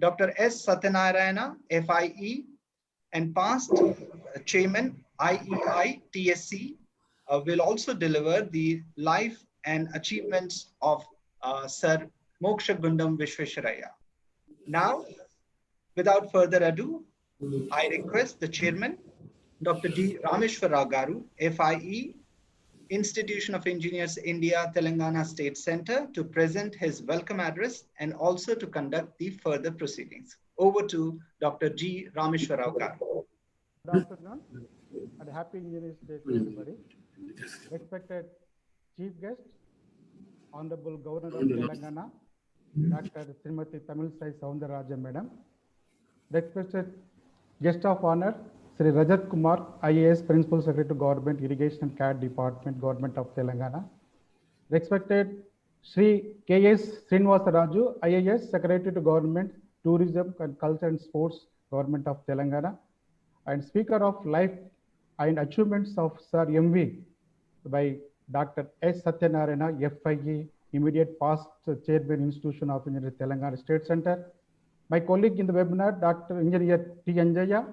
Dr. S. Satyanarayana, FIE, and past chairman IEI TSC will also deliver the life and achievements of Sir Moksha Gundam Vishvesharaya. Now, without further ado, I request the chairman, Dr. G. Rameshwar Rao Garu, FIE, Institution of Engineers India, Telangana State Center, to present his welcome address and also to conduct the further proceedings. Over to Dr. G. Rameshwar Rao Garu. Good afternoon and happy Engineers Day to everybody. Respected Chief Guest, Honorable Governor of Telangana, Dr. Srimati Tamilsai Soundararajan Madam. Respected Guest of Honor, Sri Rajat Kumar, IAS Principal Secretary to Government Irrigation and CAD Department, Government of Telangana. Respected Sri K.S. Srinivasa Raju, IAS Secretary to Government Tourism and Culture and Sports, Government of Telangana. And Speaker of Life and Achievements of Sir MV by Dr. S. Satyanarayana, FIE, immediate past Chairman, Institution of Engineering, Telangana State Center. My colleague in the webinar, Dr. Engineer T. Anjaya,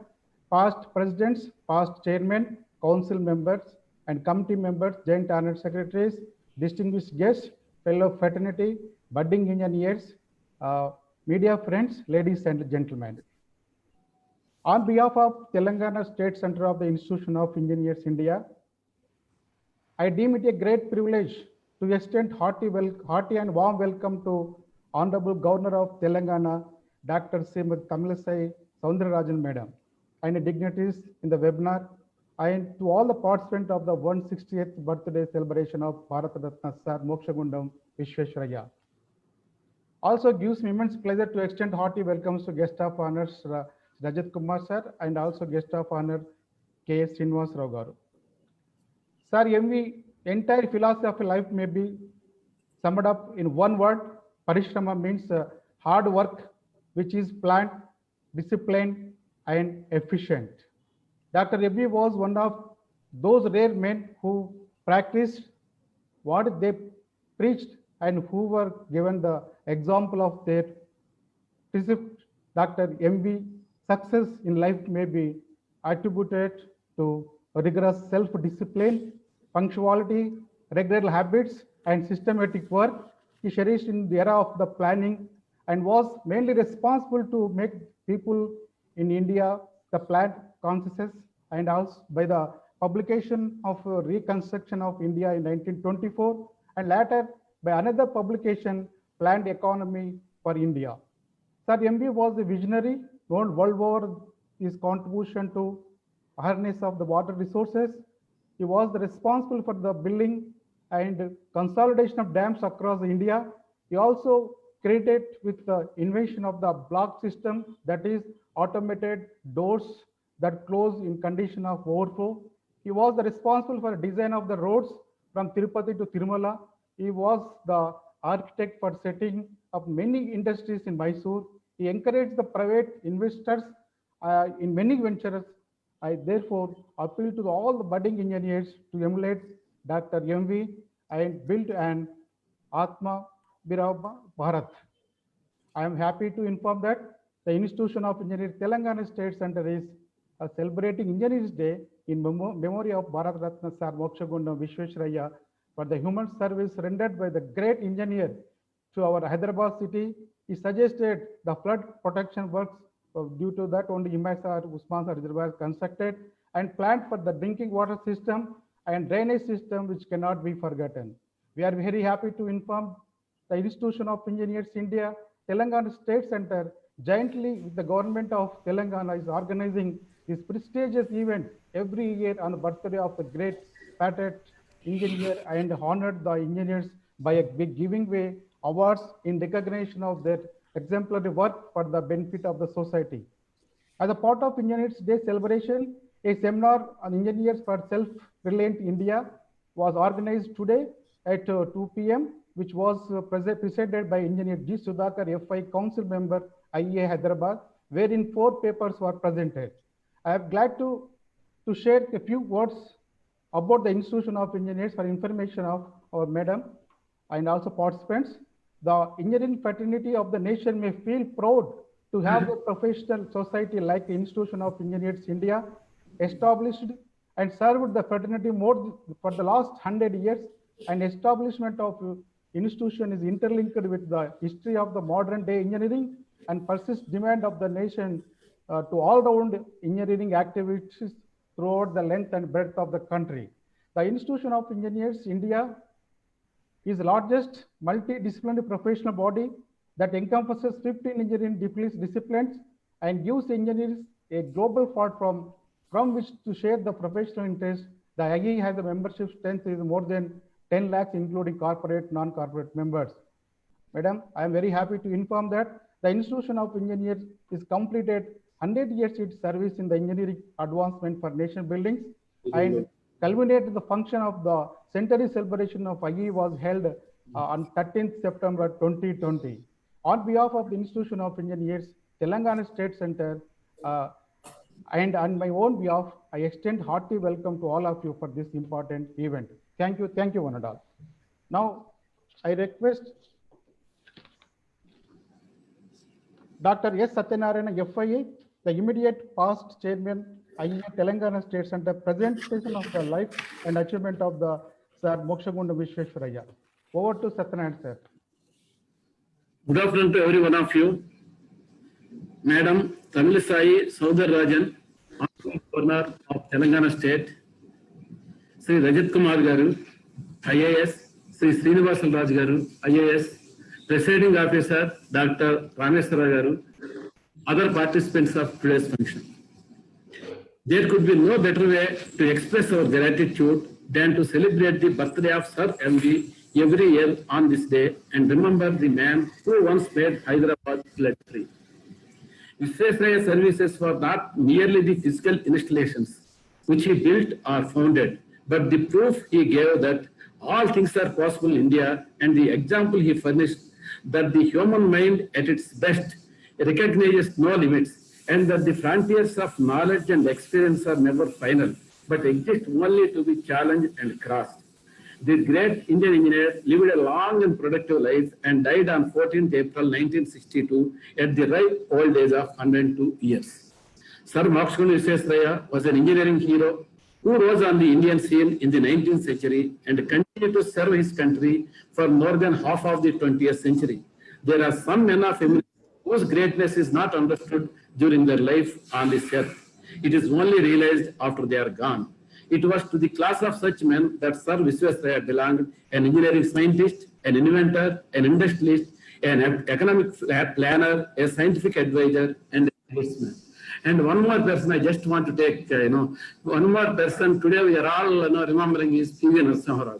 past Presidents, past Chairman, Council members, and committee members, Joint Honored Secretaries, distinguished guests, fellow fraternity, budding engineers, media friends, ladies and gentlemen. On behalf of Telangana State Center of the Institution of Engineers India, I deem it a great privilege to extend hearty and warm welcome to Honorable Governor of Telangana, Dr. Srimati Tamilsai Soundararajan Madam, and dignitaries in the webinar, and to all the participants of the 160th birthday celebration of Bharat Ratna Sir Moksha Gundam Vishvesharaya. Also gives me immense pleasure to extend hearty welcomes to guest of honors Rajat Kumar sir and also guest of honor K.S. Srinivasa Rao Garu. Sir, MV entire philosophy of life may be summed up in one word. Parishrama means hard work, which is planned, disciplined, and efficient. Dr. MV was one of those rare men who practiced what they preached and who were given the example of their precept. Dr. MV success in life may be attributed to rigorous self-discipline, punctuality, regular habits, and systematic work. He cherished in the era of the planning and was mainly responsible to make people in India the planned conscious, and also by the publication of Reconstruction of India in 1924 and later by another publication, Planned Economy for India. Sir MV was a visionary known world over his contribution to harness of the water resources. He was responsible for the building and consolidation of dams across India. He also created with the invention of the block system, that is automated doors that close in condition of overflow. He was responsible for design of the roads from Tirupati to Tirumala. He was the architect for setting up many industries in Mysore. He encouraged the private investors in many ventures. I therefore appeal to all the budding engineers to emulate Dr. MV and build an Atma Birabha Bharat. I am happy to inform that the Institution of Engineering Telangana State Center is celebrating Engineers Day in memory of Bharat Ratna Sir Moksha Gundam Vishvesharaya for the human service rendered by the great engineer to our Hyderabad city. He suggested the flood protection works. Due to that, only Himaisar Usman Reservoir constructed and planned for the drinking water system and drainage system, which cannot be forgotten. We are very happy to inform the Institution of Engineers India, Telangana State Center, jointly with the government of Telangana, is organizing this prestigious event every year on the birthday of the great patent engineer and honored the engineers by giving away awards in recognition of their exemplary work for the benefit of the society. As a part of Engineers Day celebration, a seminar on engineers for self-reliant India was organized today at 2 p.m., which was presented by Engineer G. Sudhakar, FI Council Member, IEA Hyderabad, wherein 4 papers were presented. I am glad to share a few words about the Institution of Engineers for information of our madam and also participants. The engineering fraternity of the nation may feel proud to have a professional society like the Institution of Engineers India established and served the fraternity for the last 100 years, and establishment of institution is interlinked with the history of the modern day engineering and persist demand of the nation to all-round engineering activities throughout the length and breadth of the country. The Institution of Engineers India is the largest multidisciplinary professional body that encompasses 15 engineering disciplines and gives engineers a global platform from which to share the professional interest. The IE has a membership strength is more than 10 lakhs, including corporate, non-corporate members. Madam, I am very happy to inform that the Institution of Engineers is completed 100 years its service in the engineering advancement for nation buildings, and culminated the function of the centenary celebration of IE was held on 13th September 2020. On behalf of the Institution of Engineers, Telangana State Center, and on my own behalf, I extend hearty welcome to all of you for this important event. Thank you one and all. Now, I request Dr. S. Satyanarayana, FIA, the immediate past chairman, IEA Telangana State Center, presentation of the life and achievement of the Sir Mokshagunda Visvesvaraya. Over to Satyanarayana, sir. Good afternoon to every one of you. Madam Tamilisai Soundararajan, Governor of Telangana State, Sri Rajat Kumar Garu, IAS, Sri Srinivasal Raj Garu, IAS, Presiding Officer Dr. Rameswara Garu, other participants of today's function. There could be no better way to express our gratitude than to celebrate the birthday of Sir MV every year on this day and remember the man who once made Hyderabad lead-free. Visvesvaraya services were not merely the physical installations which he built or founded, but the proof he gave that all things are possible in India, and the example he furnished that the human mind at its best recognizes no limits, and that the frontiers of knowledge and experience are never final, but exist only to be challenged and crossed. The great Indian engineer lived a long and productive life and died on 14th April 1962 at the ripe old age of 102 years. Sir Mokshagunda Visvesvaraya was an engineering hero who rose on the Indian scene in the 19th century and continued to serve his country for more than half of the 20th century. There are some men of eminence whose greatness is not understood during their life on this earth. It is only realized after they are gone. It was to the class of such men that Sir Visvesvaraya belonged: an engineering scientist, an inventor, an industrialist, an economic planner, a scientific advisor, and a statesman. And one more person I just want to take, one more person today we are all remembering is P.V. Narasimha Rao.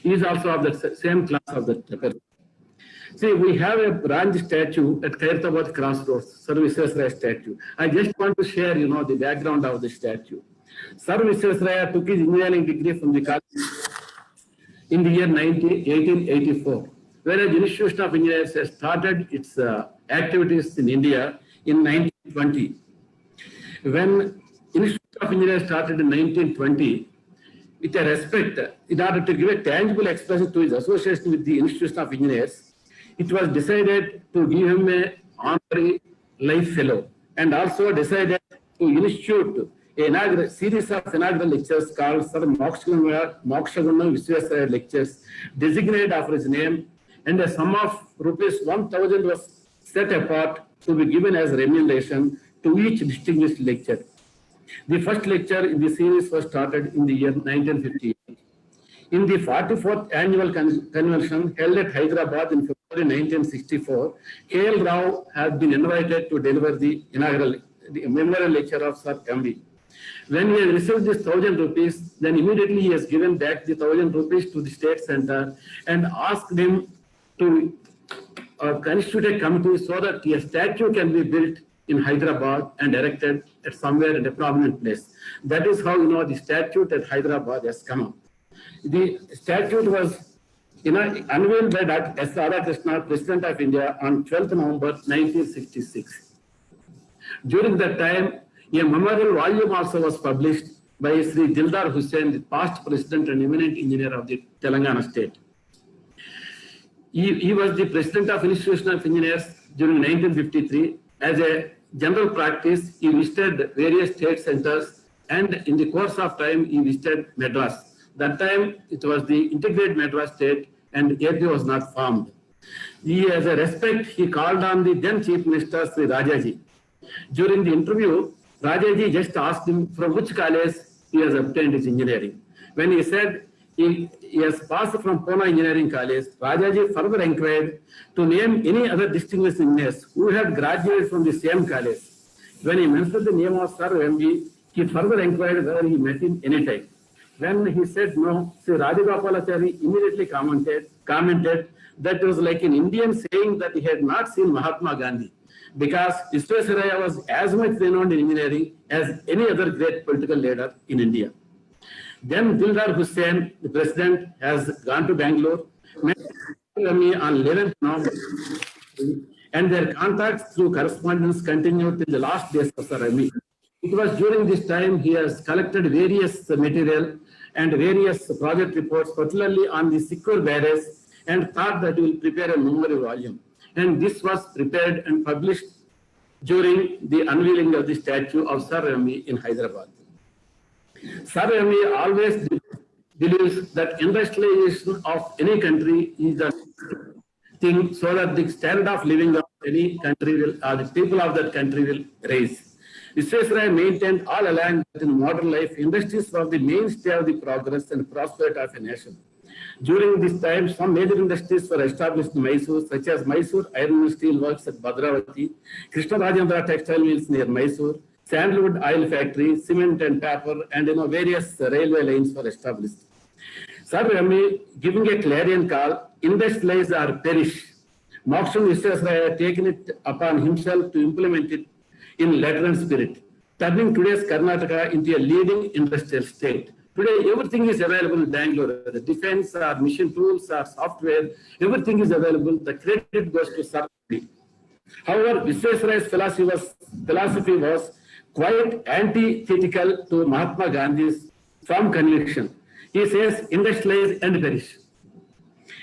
He is also of the same class of that person. See, we have a bronze statue at Khairatabad Crossroads, Sir Visvesvaraya statue. I just want to share, the background of the statue. Sir Visvesvaraya took his engineering degree from the college in the year 1884, whereas the Institution of Engineers has started its activities in India in 1920. When Institute of Engineers started in 1920, with a respect, in order to give a tangible expression to his association with the Institution of Engineers, it was decided to give him an honorary life fellow, and also decided to institute a series of inaugural lectures called Sir Mokshagunda Visvesvaraya lectures, designated after his name, and a sum of ₹1,000 was set apart to be given as remuneration to each distinguished lecturer. The first lecture in the series was started in the year 1958. In the 44th annual convention held at Hyderabad in February 1964, K.L. Rao has been invited to deliver the memorial lecture of Sir MV. When he received this ₹1,000, then immediately he has given back the ₹1,000 to the state center and asked him to constitute a committee so that a statue can be built in Hyderabad and erected at somewhere in a prominent place. That is how the statute at Hyderabad has come up. The statute was unveiled by Dr. S. Radhakrishna, President of India, on 12th November 1966. During that time, a memorial volume also was published by Sri Dildar Hussain, the past president and eminent engineer of the Telangana state. He was the president of Institution of Engineers during 1953. As a general practice, he visited various state centers, and in the course of time, he visited Madras. That time, it was the integrated Madras state, and AP was not formed. He, as a respect, he called on the then Chief Minister, Sri Rajaji. During the interview, Rajaji just asked him from which college he has obtained his engineering. When he said he has passed from Pune Engineering College, Rajaji further inquired to name any other distinguished engineers who had graduated from the same college. When he mentioned the name of Sir M.B., he further inquired whether he met him any time. When he said no, Sri Rajagopalachari immediately commented that it was like an Indian saying that he had not seen Mahatma Gandhi, because Visvesvaraya was as much renowned in engineering as any other great political leader in India. Then Dildar Hussain, the president, has gone to Bangalore, met me on 11th November, and their contacts through correspondence continued till the last days of Sir Rami. It was during this time he has collected various material and various project reports, particularly on the Sikkur barrage, and thought that he will prepare a memory volume. And this was prepared and published during the unveiling of the statue of Sir Rami in Hyderabad. Sir Rami always believes that industrialization of any country is the thing so that the standard of living of any country will, the people of that country will raise. Visvesvaraya maintained all along that in modern life, industries were the mainstay of the progress and prosperity of a nation. During this time, some major industries were established in Mysore, such as Mysore Iron and Steel Works at Bhadravati, Krishna Rajendra Textile Mills near Mysore, Sandalwood Oil Factory, cement and paper, and various railway lines were established. Sir Rami, giving a clarion call, industrialize or perish. Mokshan Visvesvaraya had taken it upon himself to implement it in letter and spirit, turning today's Karnataka into a leading industrial state. Today, everything is available in Bangalore, the defense or mission tools or software, everything is available. The credit goes to Sir Rami. However, Visvesvaraya's philosophy was quite antithetical to Mahatma Gandhi's firm conviction. He says, industrialize and perish.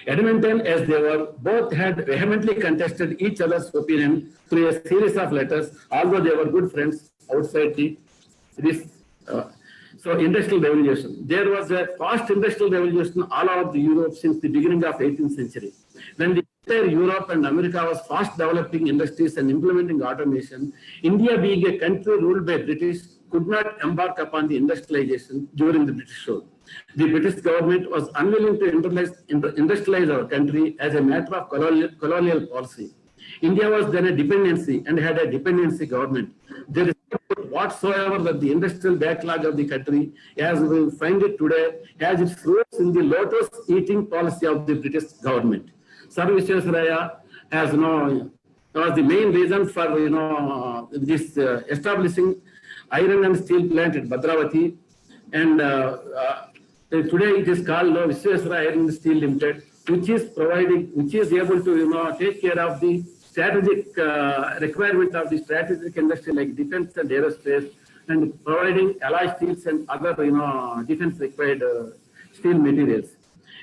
Edmonton, as they were, both had vehemently contested each other's opinion through a series of letters, although they were good friends outside this industrial revolution. There was a fast industrial revolution all over Europe since the beginning of 18th century. When the entire Europe and America was fast developing industries and implementing automation, India, being a country ruled by British, could not embark upon the industrialization during the British rule. The British government was unwilling to industrialize our country as a matter of colonial policy. India was then a dependency and had a dependency government. There is no whatsoever that the industrial backlog of the country, as we find it today, has its roots in the lotus-eating policy of the British government. Sir Visvesvaraya was the main reason for this establishing iron and steel plant at Bhadravati, and today it is called Visvesvaraya Iron and Steel Limited, which is able to take care of the strategic requirement of the strategic industry like defense and aerospace, and providing alloy steels and other defense required steel materials.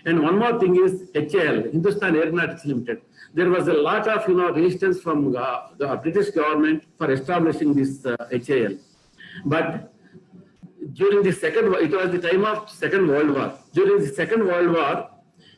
And one more thing is HAL, Hindustan Aeronautics Limited. There was a lot of resistance from the British government for establishing this HAL. But during the it was the time of Second World War. During the Second World War,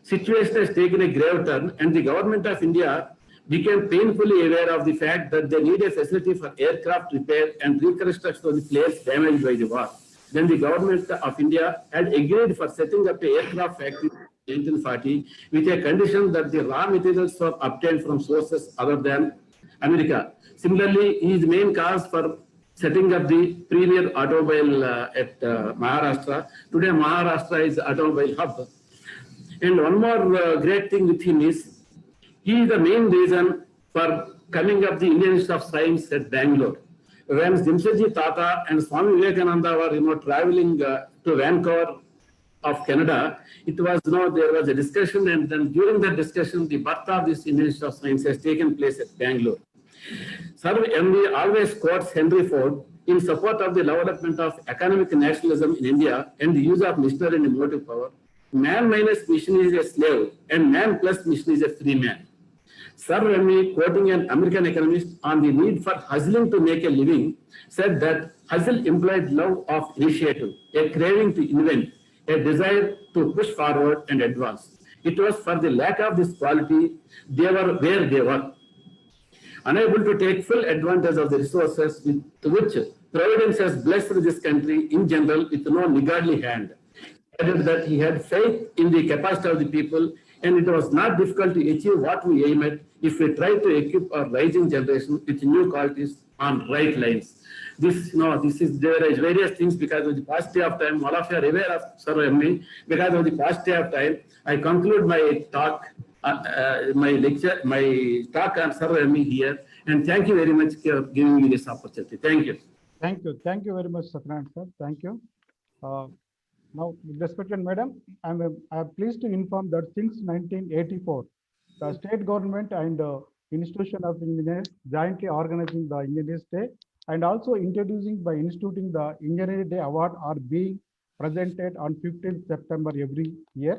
situation has taken a grave turn, and the government of India became painfully aware of the fact that they need a facility for aircraft repair and reconstruction of the planes damaged by the war. Then the government of India had agreed for setting up an aircraft factory in 1940 with a condition that the raw materials were obtained from sources other than America. Similarly, his main cause for setting up the premier automobile at Maharashtra. Today, Maharashtra is the automobile hub. And one more great thing with him is, he is the main reason for coming up the Indian Institute of Science at Bangalore. When Jimshedji Tata and Swami Vivekananda were traveling to Vancouver of Canada, it was there was a discussion, and then during that discussion, the birth of this Indian Institute of Science has taken place at Bangalore. Sir MV always quotes Henry Ford in support of the development of economic nationalism in India and the use of machinery and motive power. Man minus machine is a slave, and man plus machine is a free man. Sir Remy, quoting an American economist on the need for hustling to make a living, said that hustle implied love of initiative, a craving to invent, a desire to push forward and advance. It was for the lack of this quality they were where they were, unable to take full advantage of the resources with which Providence has blessed this country in general with no niggardly hand. He added that he had faith in the capacity of the people, and it was not difficult to achieve what we aim at if we try to equip our rising generation with new qualities on right lines. There is various things because of the paucity of time. All of you are aware of Sir Remy. Because of the paucity of time, I conclude my talk. My talk on Sir Remy here, and thank you very much for giving me this opportunity. Thank you. Thank you very much, Satyanarayana sir. Thank you. Now, respected madam, I am pleased to inform that since 1984, the state government and Institution of Engineers jointly organizing the Engineers Day and also introducing by instituting the Engineering Day Award are being presented on 15th September every year.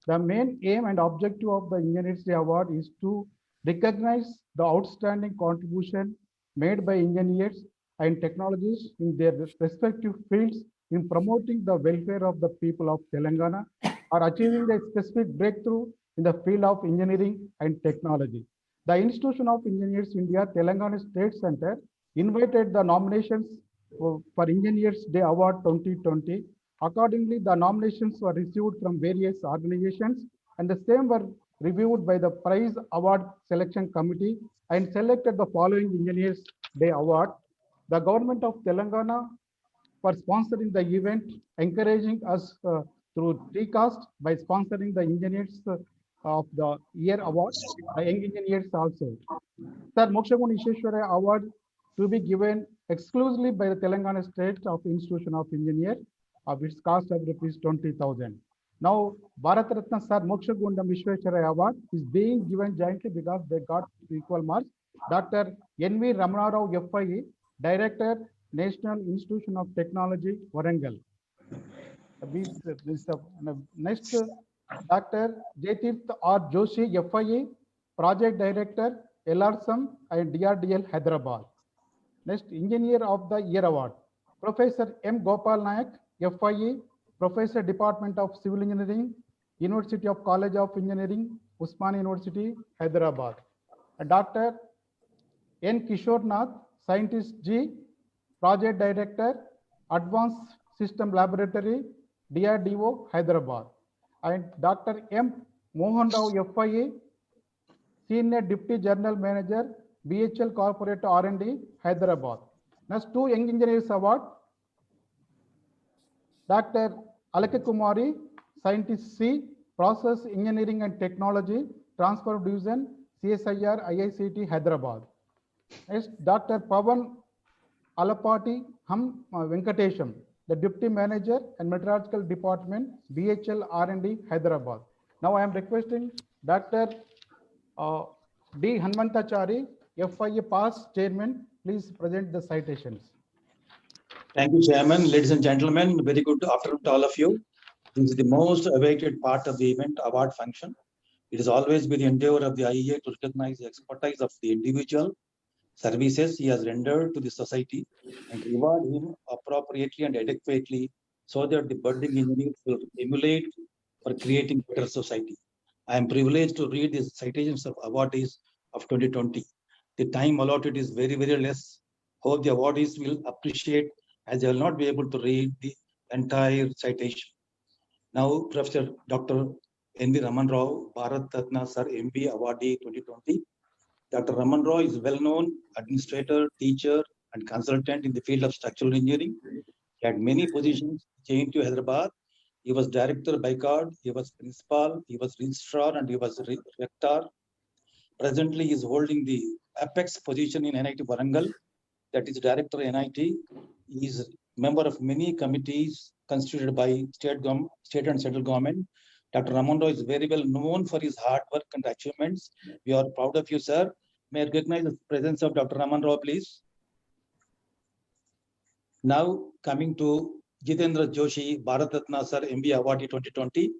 The main aim and objective of the Engineers Day Award is to recognize the outstanding contribution made by engineers and technologists in their respective fields in promoting the welfare of the people of Telangana or achieving a specific breakthrough in the field of engineering and technology. The Institution of Engineers India Telangana State Center invited the nominations for Engineers Day Award 2020. Accordingly, the nominations were received from various organizations and the same were reviewed by the Prize Award Selection Committee and selected the following Engineers Day Award. The government of Telangana for sponsoring the event, encouraging us through TCAST by sponsoring the Engineers of the Year Award, the Young Engineers also. Sir Mokshagun Isheshwara Award to be given exclusively by the Telangana State of Institution of Engineers of its cost of rupees 20,000. Now, Bharat Ratna Sir Mokshagundam Vishweshwara Award is being given jointly because they got equal marks. Dr. N.V. Ramanarao FIE, Director, National Institution of Technology, Warangal. Next, Dr. Jaitirth R. Joshi FIE, Project Director, LRSM and DRDL, Hyderabad. Next, Engineer of the Year Award, Professor M. Gopal Nayak, FIE, Professor, Department of Civil Engineering, University of College of Engineering, Usmania University, Hyderabad. Dr. N. Kishore Nath, Scientist G, Project Director, Advanced System Laboratory, DRDO, Hyderabad. And Dr. M. Mohan Rao, FIE, Senior Deputy General Manager, BHL Corporate R&D, Hyderabad. Next, 2 Young Engineers Award, Dr. Alaka Kumari, Scientist C, Process Engineering and Technology, Transfer Division, CSIR, IICT, Hyderabad. Next, Dr. Pavan Alapati Ham Venkatesham, the Deputy Manager and Meteorological Department, BHL R&D, Hyderabad. Now I am requesting Dr. D. Hanmantachari, FIA Past Chairman, please present the citations. Thank you, Chairman. Ladies and gentlemen, very good afternoon to all of you. This is the most awaited part of the event award function. It has always been the endeavor of the IEA to recognize the expertise of the individual services he has rendered to the society and reward him appropriately and adequately so that the budding engineers will emulate for creating better society. I am privileged to read the citations of awardees of 2020. The time allotted is very, very less. Hope the awardees will appreciate as they will not be able to read the entire citation. Now, Professor Dr. N.V. Raman Rao, Bharat Ratna Sir MB Awardee 2020. Dr. Raman Rao is a well-known administrator, teacher, and consultant in the field of structural engineering. He had many positions, JNTU Hyderabad. He was director BICARD, he was principal, he was registrar, and he was rector. Presently, he is holding the apex position in NIT Warangal, that is director NIT. He is member of many committees constituted by state and central government. Dr. Raman Rao is very well known for his hard work and achievements. We are proud of you, sir. May I recognize the presence of Dr. Raman Rao, please. Now, coming to Jitendra Joshi, Bharat Ratna Sir MB Awardee 2020.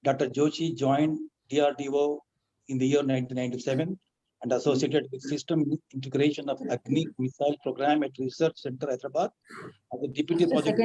Dr. Joshi joined DRDO in the year 1997 and associated with system integration of Agni missile program at Research Center, Hyderabad. As a deputy project,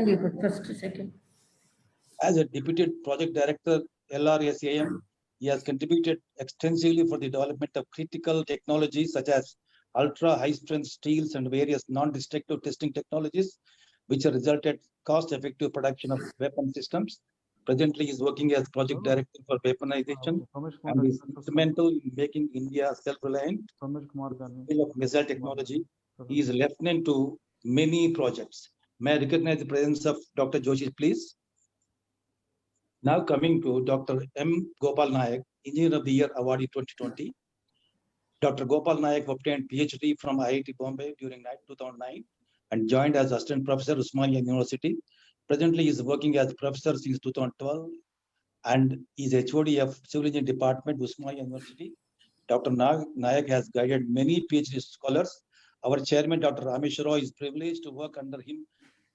as a deputy project director, LRSAM, he has contributed extensively for the development of critical technologies such as ultra high strength steels and various non-destructive testing technologies, which have resulted cost-effective production of weapon systems. Presently, he is working as project director for weaponization and is instrumental in making India self-reliant in the field of missile technology. He is lieutenant to many projects. May I recognize the presence of Dr. Joshi, please? Now coming to Dr. M. Gopal Nayak, Engineer of the Year Awardee 2020. Dr. Gopal Nayak obtained PhD from IIT Bombay during 2009 and joined as Assistant Professor at Osmania University. Presently, he is working as professor since 2012 and is HOD of Civil Engineering Department, Osmania University. Dr. Nayak has guided many PhD scholars. Our chairman, Dr. Ramesh Roy, is privileged to work under him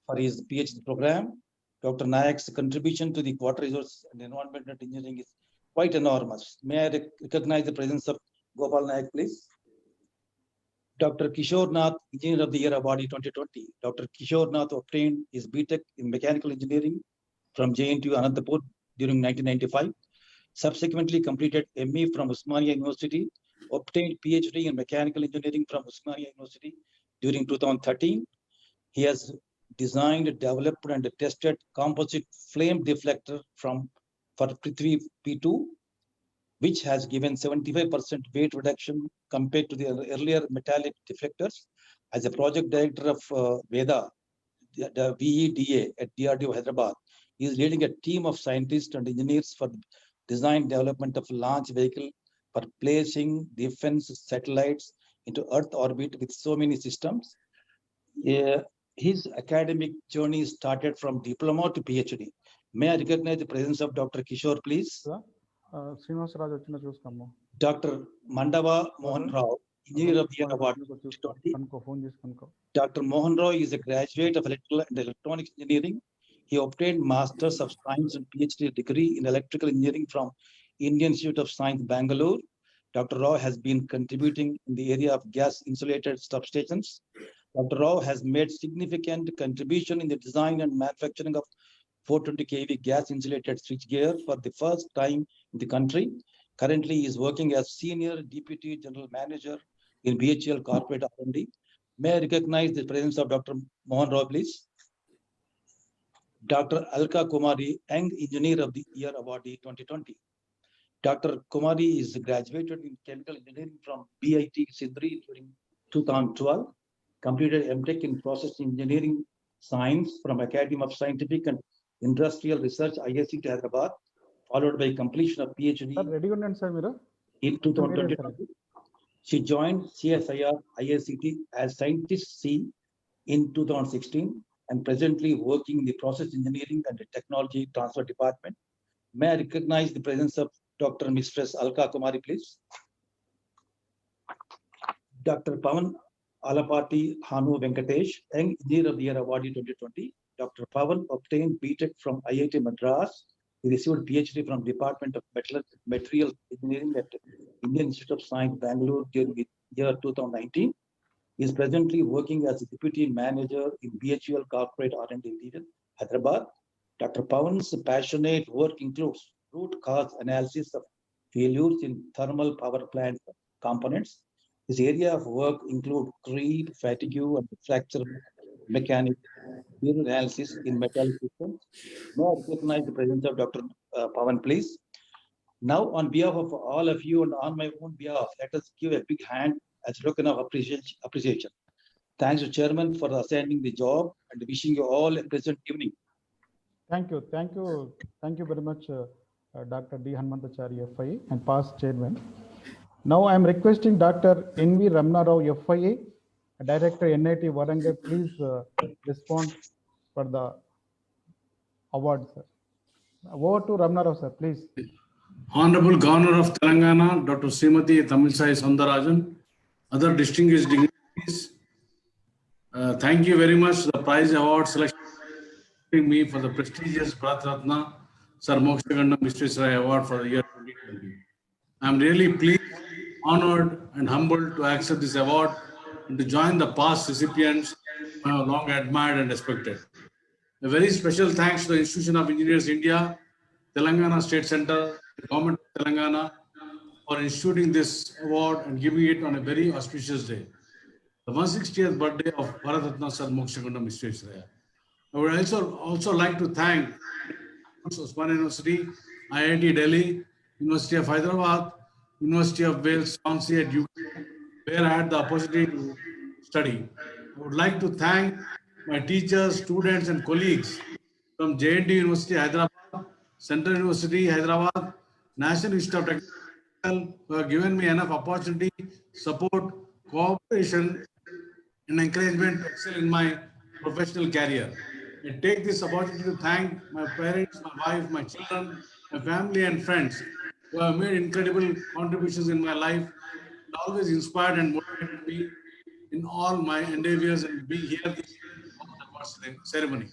for his PhD program. Dr. Nayak's contribution to the water resource and environmental engineering is quite enormous. May I recognize the presence of Gopal Nayak, please? Dr. Kishore Nath, Engineer of the Year Awardee 2020. Dr. Kishore Nath obtained his BTech in Mechanical Engineering from JNTU Anantapur during 1995. Subsequently completed ME from Osmania University, obtained PhD in Mechanical Engineering from Osmania University during 2013. He has designed, developed, and tested composite flame deflector for Prithvi P2, which has given 75% weight reduction compared to the earlier metallic deflectors. As a project director of VEDA, the VEDA at DRDO Hyderabad, he is leading a team of scientists and engineers for design development of launch vehicle for placing defense satellites into Earth orbit with so many systems. His academic journey started from diploma to PhD. May I recognize the presence of Dr. Kishore, please? Dr. Mandava Mohan Rao, Engineer of the Year Award 2020. Dr. Mohan Rao is a graduate of Electrical and Electronics Engineering. He obtained Masters of Science and PhD degree in Electrical Engineering from Indian Institute of Science, Bangalore. Dr. Rao has been contributing in the area of gas insulated substations. Dr. Rao has made significant contribution in the design and manufacturing of 420 kV gas insulated switchgear for the first time in the country. Currently, he is working as Senior Deputy General Manager in BHEL Corporate R&D. May I recognize the presence of Dr. Mohan Rao, please? Dr. Alka Kumari, Young Engineer of the Year Awardee 2020. Dr. Kumari is graduated in Chemical Engineering from BIT Sidri during 2012. Completed MTech in Process Engineering Science from Academy of Scientific and Industrial Research, ISC to Hyderabad, followed by completion of PhD in 2020. She joined CSIR ISCT as Scientist C in 2016 and presently working in the Process Engineering and Technology Transfer Department. May I recognize the presence of Dr. Mistress Alka Kumari, please? Dr. Pavan Alapati Hanu Venkatesh, Young Engineer of the Year Awardee 2020. Dr. Pavan obtained BTech from IIT Madras. He received PhD from Department of Material Engineering at Indian Institute of Science, Bangalore during the year 2019. He is presently working as a Deputy Manager in BHEL Corporate R&D Division, Hyderabad. Dr. Pavan's passionate work includes root cause analysis of failures in thermal power plant components. His area of work include creep, fatigue, and fracture mechanics, analysis in metal systems. May I recognize the presence of Dr. Pavan, please? Now, on behalf of all of you and on my own behalf, let us give a big hand as a token of appreciation. Thanks to Chairman for assigning the job and wishing you all a pleasant evening. Thank you very much, Dr. D. Hanmantachari, FIA and past Chairman. Now I am requesting Dr. N.V. Ramna Rao, FIA, Director NIT Warangal, please respond for the award, sir. Over to Ramna Rao, sir, please. Honorable Governor of Telangana, Dr. Srimati Tamilisai Soundararajan, other distinguished dignitaries, thank you very much. The prize award selection me for the prestigious Bharat Ratna Sir Mokshagandam Visvesvaraya Award for the year 2020. I am really pleased honored and humbled to accept this award and to join the past recipients who I have long admired and respected. A very special thanks to the Institution of Engineers India, Telangana State Center, the Government of Telangana for instituting this award and giving it on a very auspicious day, the 160th birthday of Bharat Ratna Sir Mokshagundam Visvesvaraya. I would also like to thank Osmania University, IIT Delhi, University of Hyderabad, University of Wales, Swansea at UK, where I had the opportunity to study. I would like to thank my teachers, students, and colleagues from JNT University, Hyderabad, Central University, Hyderabad, National Institute of Technology, who have given me enough opportunity, support, cooperation, and encouragement to excel in my professional career. I take this opportunity to thank my parents, my wife, my children, my family, and friends who have made incredible contributions in my life and always inspired and motivated me in all my endeavors and being here this ceremony.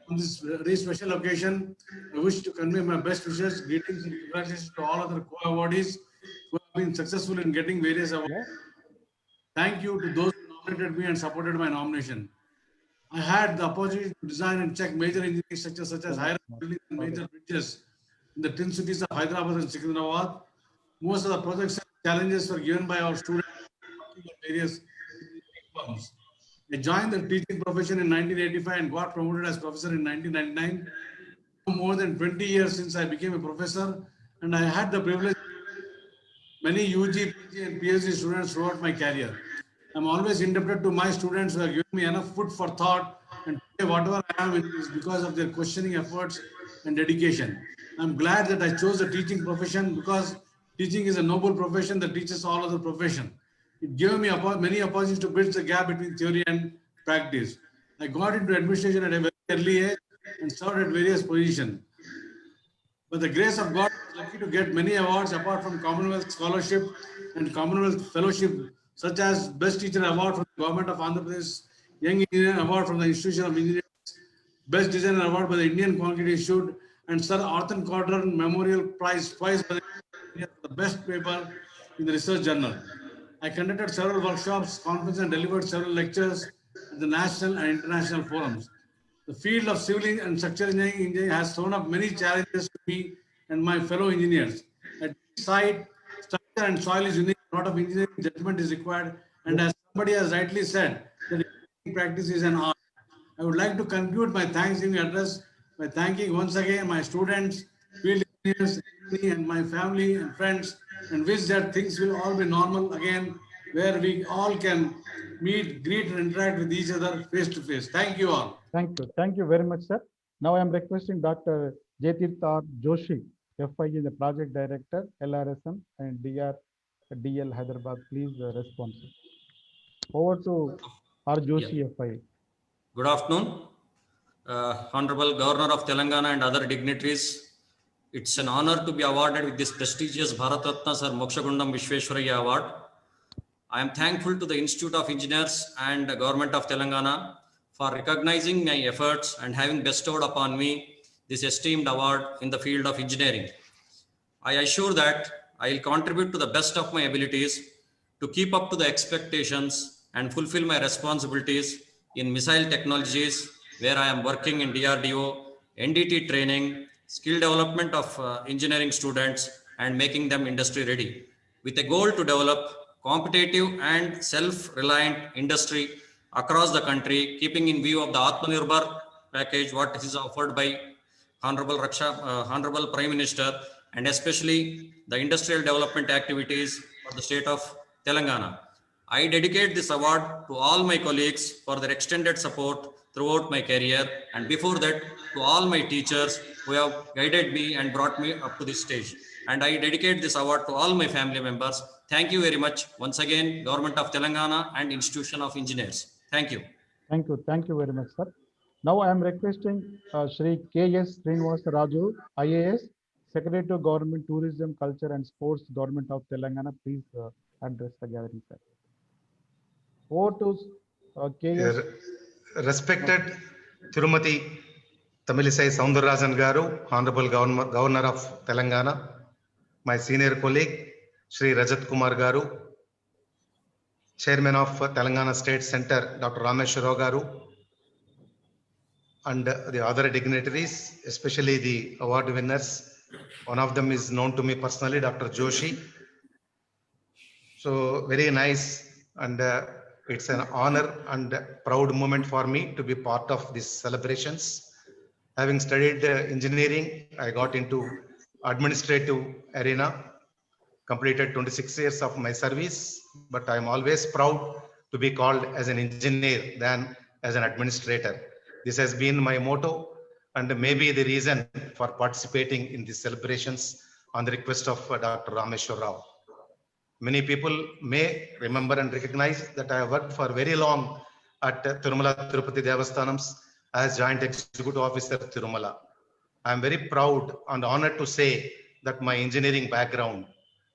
On this very special occasion, I wish to convey my best wishes, greetings, and congratulations to all other co-awardees who have been successful in getting various awards. Thank you to those who nominated me and supported my nomination. I had the opportunity to design and check major engineering structures such as higher buildings and major bridges in the twin cities of Hyderabad and Secunderabad. Most of the projects and challenges were given by our students working at various firms. I joined the teaching profession in 1985 and got promoted as professor in 1999. More than 20 years since I became a professor, and I had the privilege of many UG, PG, and PhD students throughout my career. I'm always indebted to my students who have given me enough food for thought, and today whatever I am is because of their questioning efforts and dedication. I'm glad that I chose the teaching profession because teaching is a noble profession that teaches all other professions. It gave me many opportunities to bridge the gap between theory and practice. I got into administration at a very early age and served at various positions. By the grace of God, I was lucky to get many awards apart from Commonwealth Scholarship and Commonwealth Fellowship, such as Best Teacher Award from the Government of Andhra Pradesh, Young Engineer Award from the Institution of Engineers, Best Designer Award by the Indian Concrete Institute, and Sir Arthur Codron Memorial Prize twice by the best paper in the research journal. I conducted several workshops, conferences, and delivered several lectures at the national and international forums. The field of civil and structural engineering has thrown up many challenges to me and my fellow engineers. At each site, structure and soil is unique, a lot of engineering judgment is required, and as somebody has rightly said, that practice is an art. I would like to conclude my Thanksgiving address by thanking once again my students, field engineers, and my family and friends, and wish that things will all be normal again, where we all can meet, greet, and interact with each other face to face. Thank you all. Thank you very much, sir. Now I am requesting Dr. Jaitirtha Joshi, FI is the Project Director, LRSM and DL Hyderabad. Please respond. Over to R. Joshi, FI. Good afternoon, Honorable Governor of Telangana and other dignitaries. It's an honor to be awarded with this prestigious Bharat Ratna Sir Mokshagundam Visvesvaraya Award. I am thankful to the Institute of Engineers and the Government of Telangana for recognizing my efforts and having bestowed upon me this esteemed award in the field of engineering. I assure that I will contribute to the best of my abilities to keep up to the expectations and fulfill my responsibilities in missile technologies, where I am working in DRDO, NDT training, skill development of engineering students, and making them industry ready, with a goal to develop competitive and self-reliant industry across the country, keeping in view of the Atmanirbhar package, what is offered by Honorable Prime Minister, and especially the industrial development activities for the state of Telangana. I dedicate this award to all my colleagues for their extended support throughout my career, and before that to all my teachers who have guided me and brought me up to this stage. And I dedicate this award to all my family members. Thank you very much once again, Government of Telangana and Institution of Engineers. Thank you. Thank you very much, sir. Now I am requesting Shri K.S. Srinivasa Raju, IAS, Secretary to Government Tourism, Culture and Sports, Government of Telangana. Please address the gathering, sir. Over to K.S. Respected Tirumati Tamilisai Soundararajan Garu, Honorable Governor of Telangana, my senior colleague, Shri Rajat Kumar Garu, Chairman of Telangana State Center, Dr. Rameshwar Rao Garu, and the other dignitaries, especially the award winners. One of them is known to me personally, Dr. Joshi. So very nice, and it's an honor and proud moment for me to be part of these celebrations. Having studied engineering, I got into administrative arena, completed 26 years of my service, but I'm always proud to be called as an engineer than as an administrator. This has been my motto and maybe the reason for participating in these celebrations on the request of Dr. Rameshwar Rao. Many people may remember and recognize that I have worked for very long at Tirumala Tirupati Devasthanams as Joint Executive Officer Tirumala. I am very proud and honored to say that my engineering background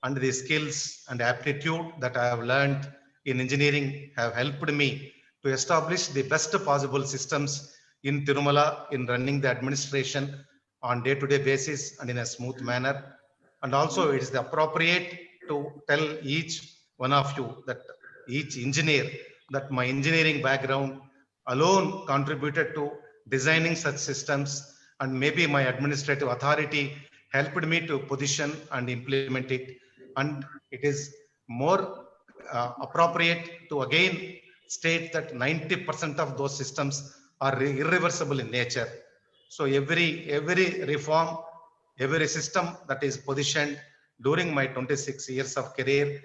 and the skills and aptitude that I have learned in engineering have helped me to establish the best possible systems in Tirumala in running the administration on day-to-day basis and in a smooth manner. And also it is appropriate to tell each one of you that each engineer that my engineering background alone contributed to designing such systems, and maybe my administrative authority helped me to position and implement it. And it is more appropriate to again state that 90% of those systems are irreversible in nature. So every reform, every system that is positioned during my 26 years of career,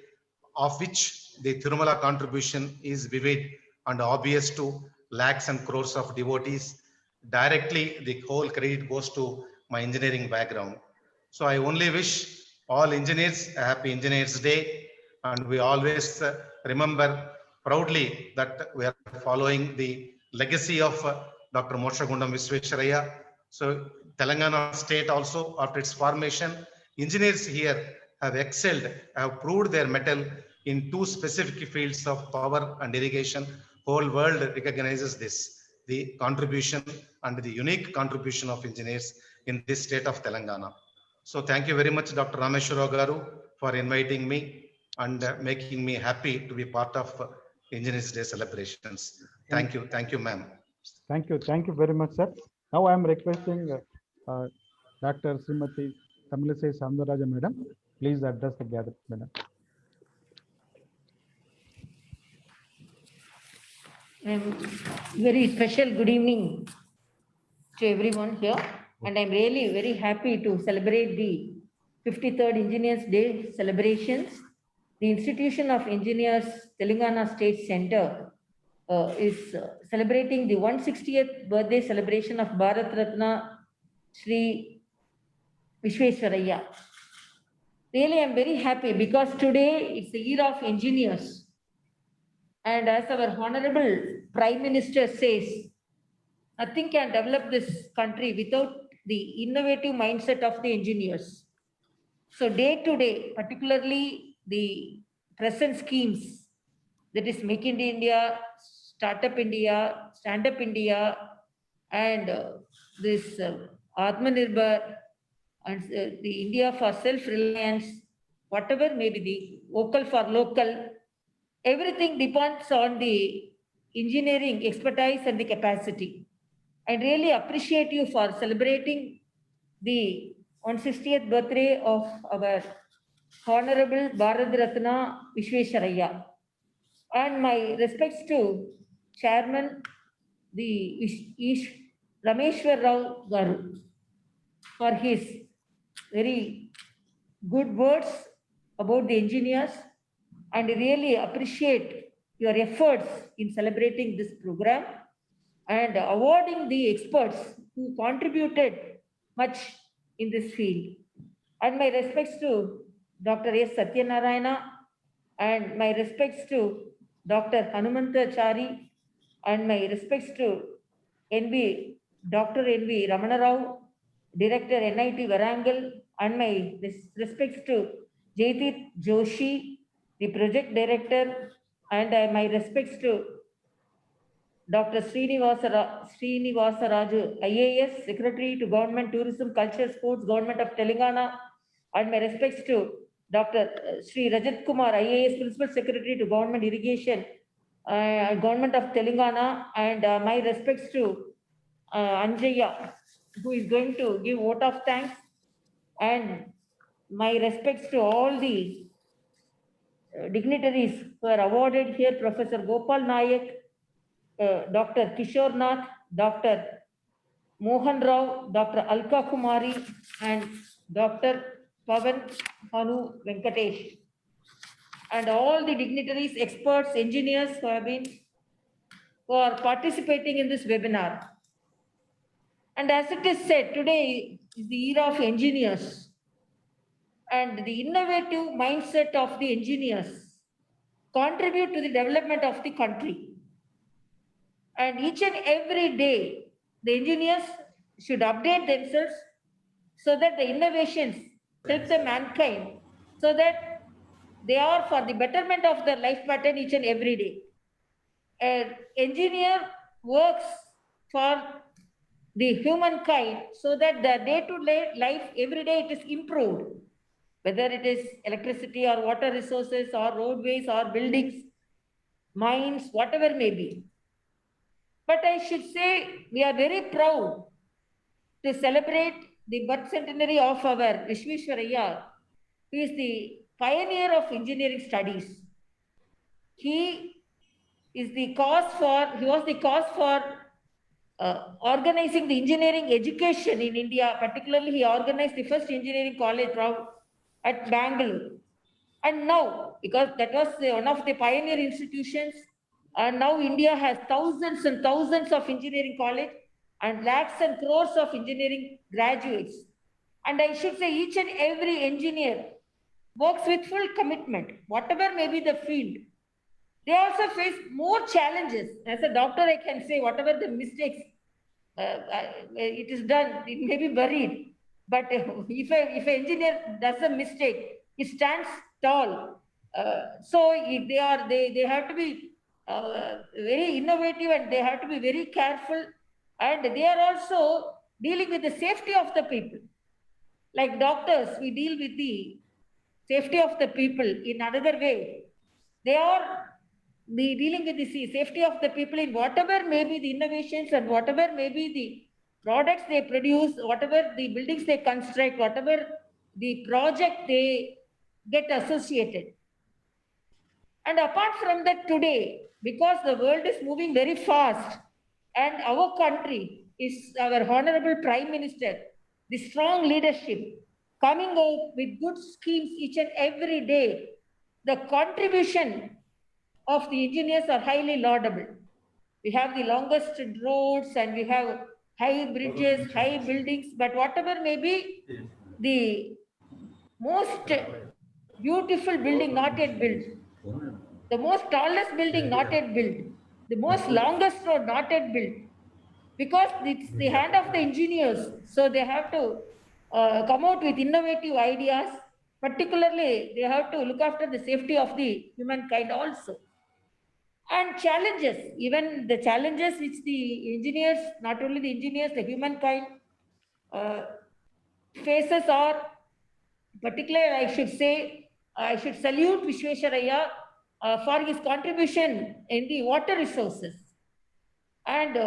of which the Tirumala contribution is vivid and obvious to lakhs and crores of devotees, directly the whole credit goes to my engineering background. So I only wish all engineers a happy Engineers Day, and we always remember proudly that we are following the legacy of Dr. Moksha Visvesvaraya. So Telangana state also, after its formation, engineers here have excelled, have proved their mettle in two specific fields of power and irrigation. Whole world recognizes this, the contribution and the unique contribution of engineers in this state of Telangana. So thank you very much, Dr. Rameshwar Rao Garu, for inviting me and making me happy to be part of Engineers Day celebrations. Thank you, ma'am. Thank you very much, sir. Now I am requesting Dr. Srimati Tamilisai Soundararajan Madam, please address the gathering, Madam. Very special good evening to everyone here, and I'm really very happy to celebrate the 53rd Engineers Day celebrations. The Institution of Engineers Telangana State Center is celebrating the 160th birthday celebration of Bharat Ratna Shri Visvesvaraya. Really, I'm very happy because today it's the year of engineers. And as our Honorable Prime Minister says, nothing can develop this country without the innovative mindset of the engineers. So day to day, particularly the present schemes, that is Make in India, Startup India, Stand Up India, and this Atmanirbhar, and the India for self-reliance, whatever may be the vocal for local, everything depends on the engineering expertise and the capacity. I really appreciate you for celebrating the 160th birthday of our Honorable Bharat Ratna Visvesvaraya. And my respects to Chairman, the Rameshwar Rao Garu, for his very good words about the engineers, and really appreciate your efforts in celebrating this program and awarding the experts who contributed much in this field. And my respects to Dr. S. Satyanarayana, and my respects to Dr. Hanumantachari, and my respects to Dr. N.V. Ramana Rao, Director NIT Varangal, and my respects to Jaideep Joshi, the Project Director, and my respects to Dr. Srinivasa Raju, IAS, Secretary to Government, Tourism, Culture, Sports, Government of Telangana, and my respects to Dr. Sri Rajat Kumar, IAS Principal Secretary to Government Irrigation, Government of Telangana, and my respects to Anjaya, who is going to give vote of thanks, and my respects to all the dignitaries who are awarded here, Professor Gopal Nayak, Dr. Kishore Nath, Dr. Mohan Rao, Dr. Alka Kumari, and Dr. Pavan Hanu Venkatesh, and all the dignitaries, experts, engineers who are participating in this webinar. And as it is said, today is the era of engineers, and the innovative mindset of the engineers contribute to the development of the country. And each and every day, the engineers should update themselves so that the innovations help the mankind, so that they are for the betterment of their life pattern each and every day. An engineer works for the humankind so that the day-to-day life, every day it is improved, whether it is electricity or water resources or roadways or buildings, mines, whatever may be. But I should say we are very proud to celebrate the birth centenary of our Vishweshwaraya, who is the pioneer of engineering studies. He was the cause for organizing the engineering education in India. Particularly, he organized the first engineering college at Bangalore. And now, because that was one of the pioneer institutions, and now India has thousands and thousands of engineering college and lakhs and crores of engineering graduates. And I should say each and every engineer works with full commitment, whatever may be the field. They also face more challenges. As a doctor, I can say whatever the mistakes it is done, it may be buried. But if an engineer does a mistake, he stands tall. So they have to be very innovative, and they have to be very careful. And they are also dealing with the safety of the people. Like doctors, we deal with the safety of the people in another way. They are dealing with the safety of the people in whatever may be the innovations and whatever may be the products they produce, whatever the buildings they construct, whatever the project they get associated. And apart from that, today, because the world is moving very fast, and our country is our Honorable Prime Minister, the strong leadership, coming out with good schemes each and every day, the contribution of the engineers are highly laudable. We have the longest roads, and we have high bridges, high buildings, but whatever may be, the most beautiful building not yet built, the most tallest building not yet built, the most longest road not yet built, because it's the hand of the engineers. So they have to come out with innovative ideas. Particularly, they have to look after the safety of the humankind also. And challenges, even the challenges which the engineers, not only the engineers, the humankind faces are, particularly I should salute Vishwesvaraya for his contribution in the water resources, and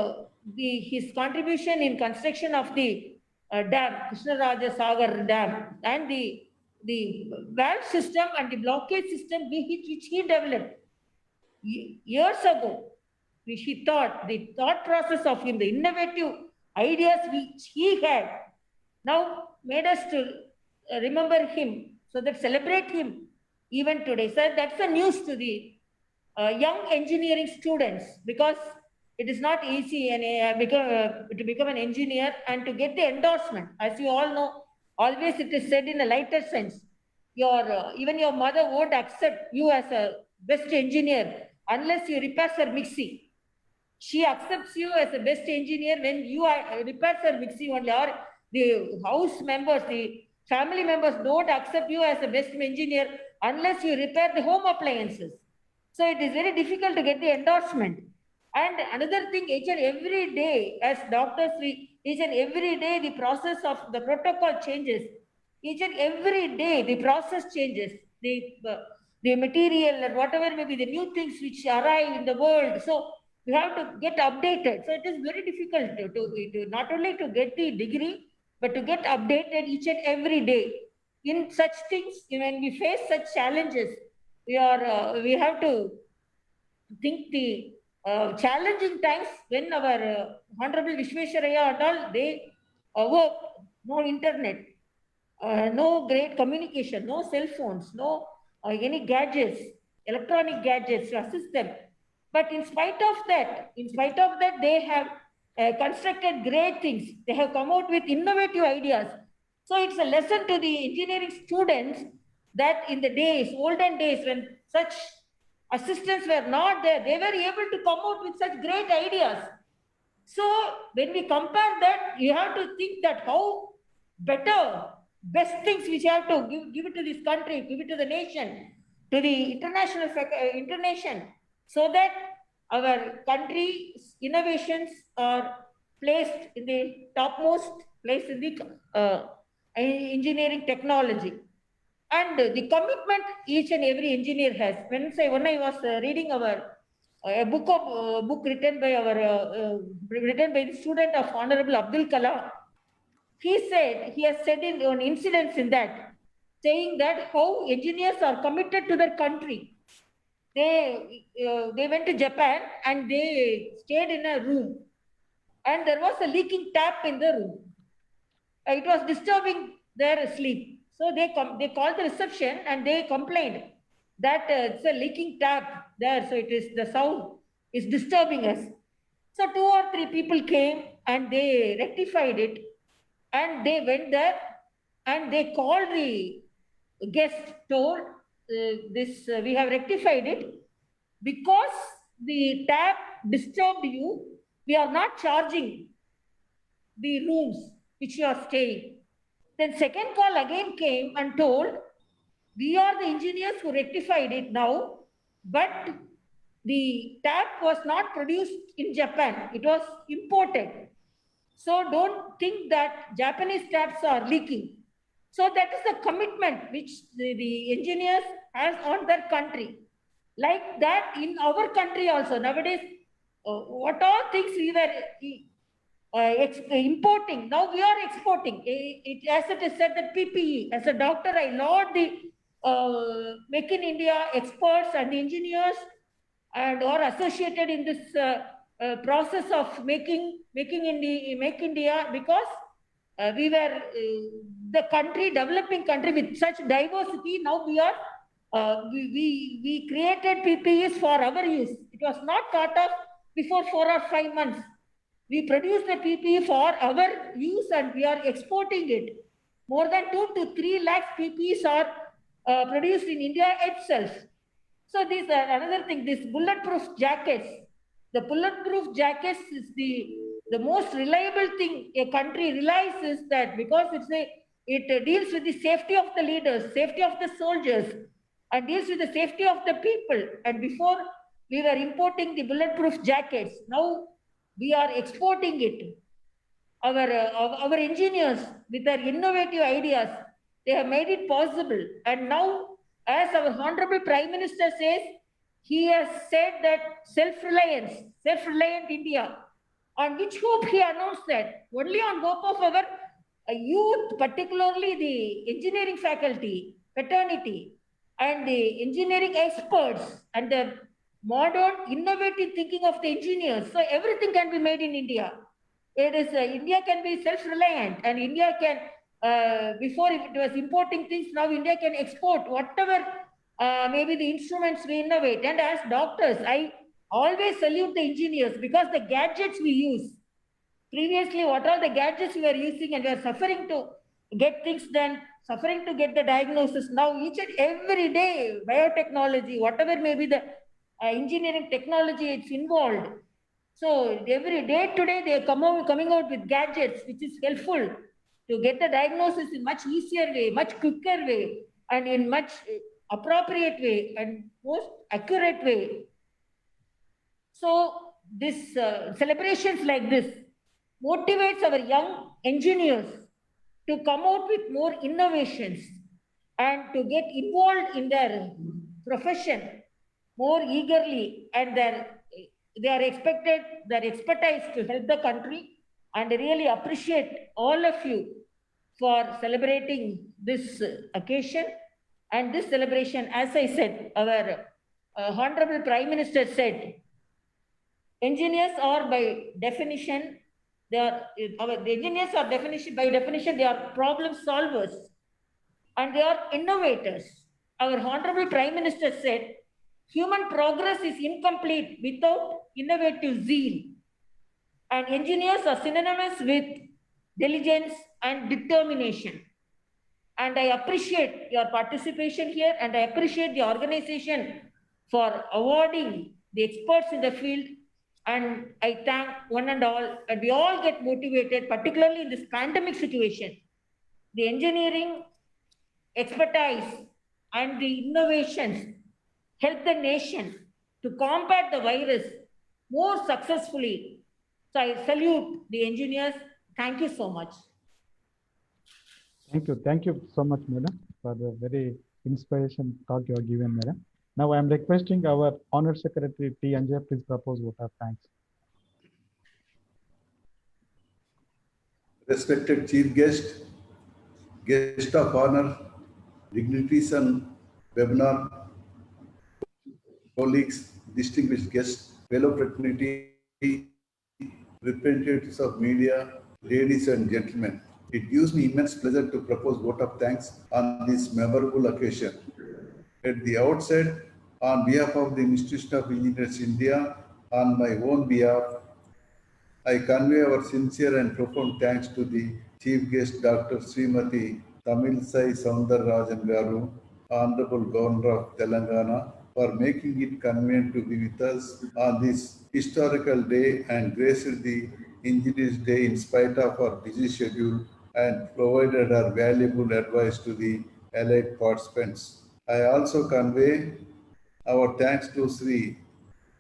his contribution in construction of the dam, Krishnaraja Sagar Dam, and the valve system and the blockade system which he developed years ago, which he thought, the thought process of him, the innovative ideas which he had, now made us to remember him, so that celebrate him even today. So that's the news to the young engineering students, because it is not easy to become an engineer and to get the endorsement. As you all know, always it is said in a lighter sense, even your mother won't accept you as a best engineer unless you repair her mixie. She accepts you as a best engineer when you repair her mixie only, or the house members, the family members don't accept you as a best engineer unless you repair the home appliances. So it is very difficult to get the endorsement. And another thing, each and every day, as doctors, each and every day the process of the protocol changes. each and every day the process changes, the material and whatever may be the new things which arrive in the world. So we have to get updated. So it is very difficult to not only to get the degree, but to get updated each and every day. In such things, when we face such challenges, we have to think the challenging times when our Honorable Vishwesvaraya and all, they work, no internet, no great communication, no cell phones, no any gadgets, electronic gadgets to assist them. But in spite of that, they have constructed great things. They have come out with innovative ideas. So it's a lesson to the engineering students that in the olden days, when such assistants were not there, they were able to come out with such great ideas. So when we compare that, you have to think that how best things which you have to give it to this country, give it to the nation, to the internation, so that our country's innovations are placed in the topmost place in the engineering technology. And the commitment each and every engineer has. When I was reading a book written by the student of Honorable Abdul Kalam, he has said in an incident in that, saying that how engineers are committed to their country. They went to Japan and they stayed in a room, and there was a leaking tap in the room. It was disturbing their sleep. So they called the reception and they complained that it's a leaking tap there. So the sound is disturbing us. So 2 or 3 people came and they rectified it, and they went there and they called the guest, told we have rectified it because the tap disturbed you. We are not charging the rooms which you are staying. Then second call again came and told, we are the engineers who rectified it now, but the tap was not produced in Japan. It was imported. So don't think that Japanese taps are leaking. So that is the commitment which the engineers has on their country. Like that in our country also nowadays, what all things we were importing, now we are exporting. As it is said that PPE, as a doctor, I laud the Make in India experts and engineers and are associated in this process of Make India, because we were the country, developing country with such diversity. Now we are we created PPEs for our use. It was not thought of before 4 or 5 months. We produce the PPE for our use and we are exporting it. More than 2 to 3 lakhs PPEs are produced in India itself. So this another thing, this bulletproof jackets. The bulletproof jackets is the most reliable thing a country realizes, that because it deals with the safety of the leaders, safety of the soldiers, and deals with the safety of the people. And before we were importing the bulletproof jackets, now we are exporting it. Our engineers with their innovative ideas, they have made it possible. And now, as our Honorable Prime Minister says, he has said that self-reliant India, on which hope he announced that only on hope of our youth, particularly the engineering faculty, fraternity, and the engineering experts, and the modern innovative thinking of the engineers. So everything can be made in India. It is India can be self-reliant, and India can, before if it was importing things, now India can export whatever maybe the instruments we innovate. And as doctors, I always salute the engineers, because the gadgets we use, previously what all the gadgets we were using, and we are suffering to get things done, suffering to get the diagnosis. Now each and every day, biotechnology, whatever may be the engineering technology, it's involved. So every day today, they are coming out with gadgets, which is helpful to get the diagnosis in much easier way, much quicker way, and in much appropriate way and most accurate way. So this celebrations like this motivates our young engineers to come out with more innovations and to get involved in their profession more eagerly, and they are expected their expertise to help the country. And I really appreciate all of you for celebrating this occasion. And this celebration, as I said, our Honorable Prime Minister said, engineers are by definition, the engineers are by definition, they are problem solvers and they are innovators. Our Honorable Prime Minister said, human progress is incomplete without innovative zeal. And engineers are synonymous with diligence and determination. And I appreciate your participation here, and I appreciate the organization for awarding the experts in the field. And I thank one and all, and we all get motivated, particularly in this pandemic situation. The engineering expertise and the innovations help the nation to combat the virus more successfully. So I salute the engineers. Thank you so much. Thank you so much, madam, for the very inspiration talk you are given, madam. Now I am requesting our Honor Secretary T. Anjay, please propose vote of thanks. Respected Chief Guest, Guest of Honor, dignitaries and webinar colleagues, distinguished guests, fellow fraternity, representatives of media, ladies and gentlemen. It gives me immense pleasure to propose vote of thanks on this memorable occasion. At the outset, on behalf of the Institution of Engineers India, on my own behalf, I convey our sincere and profound thanks to the Chief Guest, Dr. Srimati Tamilisai Soundararajan Garu, Honorable Governor of Telangana, for making it convenient to be with us on this historical day and graced the Engineers Day in spite of our busy schedule and provided her valuable advice to the allied participants. I also convey our thanks to Sri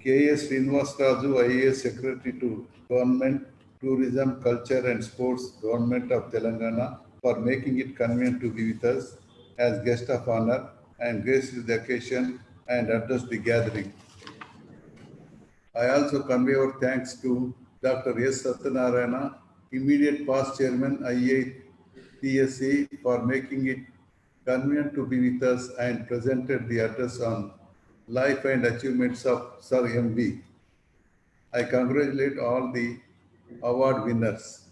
K.S. Srinivas Raju, IAS Secretary to Government, Tourism, Culture and Sports, Government of Telangana, for making it convenient to be with us as guest of honor and graced the occasion and address the gathering. I also convey our thanks to Dr. S. Satyanarayana, immediate past chairman, IITSC, for making it convenient to be with us and presented the address on life and achievements of Sir M.B. I congratulate all the award winners.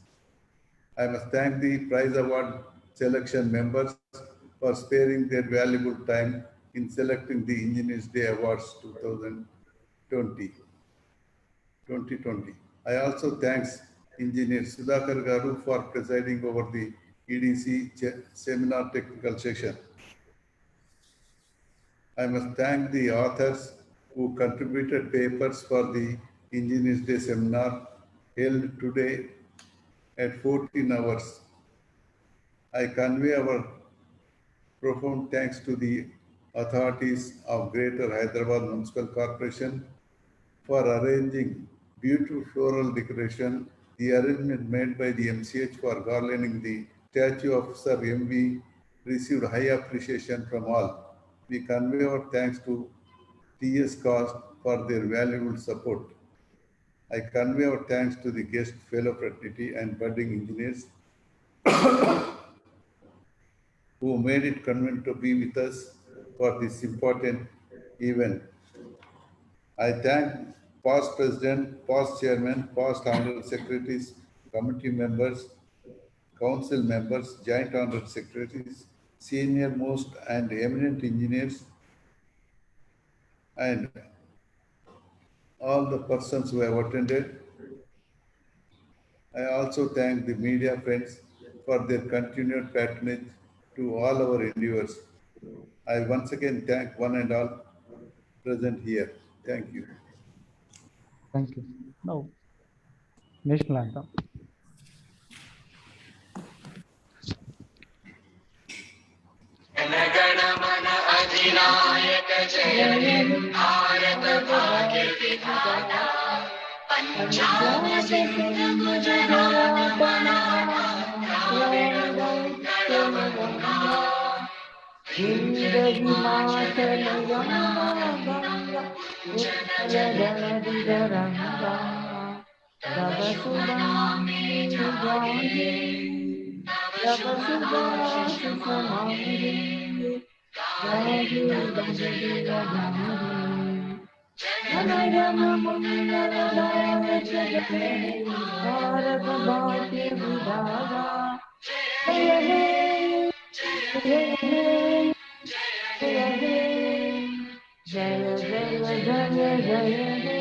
I must thank the prize award selection members for sparing their valuable time in selecting the Engineers Day Awards 2020. I also thanks Engineer Sudhakar Garu for presiding over the EDC seminar technical session. I must thank the authors who contributed papers for the Engineers Day seminar held today at 14 hours. I convey our profound thanks to the authorities of Greater Hyderabad Municipal Corporation for arranging beautiful floral decoration, the arrangement made by the MCH for garlanding the statue of Sir M.V. received high appreciation from all. We convey our thanks to T.S. Cost for their valuable support. I convey our thanks to the guest, fellow fraternity and budding engineers who made it convenient to be with us for this important event. I thank past president, past chairman, past honorary secretaries, committee members, council members, joint honorary secretaries, senior most and eminent engineers, and all the persons who have attended. I also thank the media friends for their continued patronage to all our endeavors. I once again thank one and all present here. Thank you. Thank you. Now, national anthem. Jana Gana Mana अधिनायक जय हे भारत भाग्य विधाता Punjab Sindh Gujarat Maratha Dravida Indra Himachal Yamuna Ganga Uttaradaranga Tava Sudami Jani Tava Sudasi Samani Jani Jani Jani Janayana Mangaladaya Jagate Bharat Bhatya Vidhara Jaya He Jaya He Jaya He Jaya Jaya Jaya Jaya He.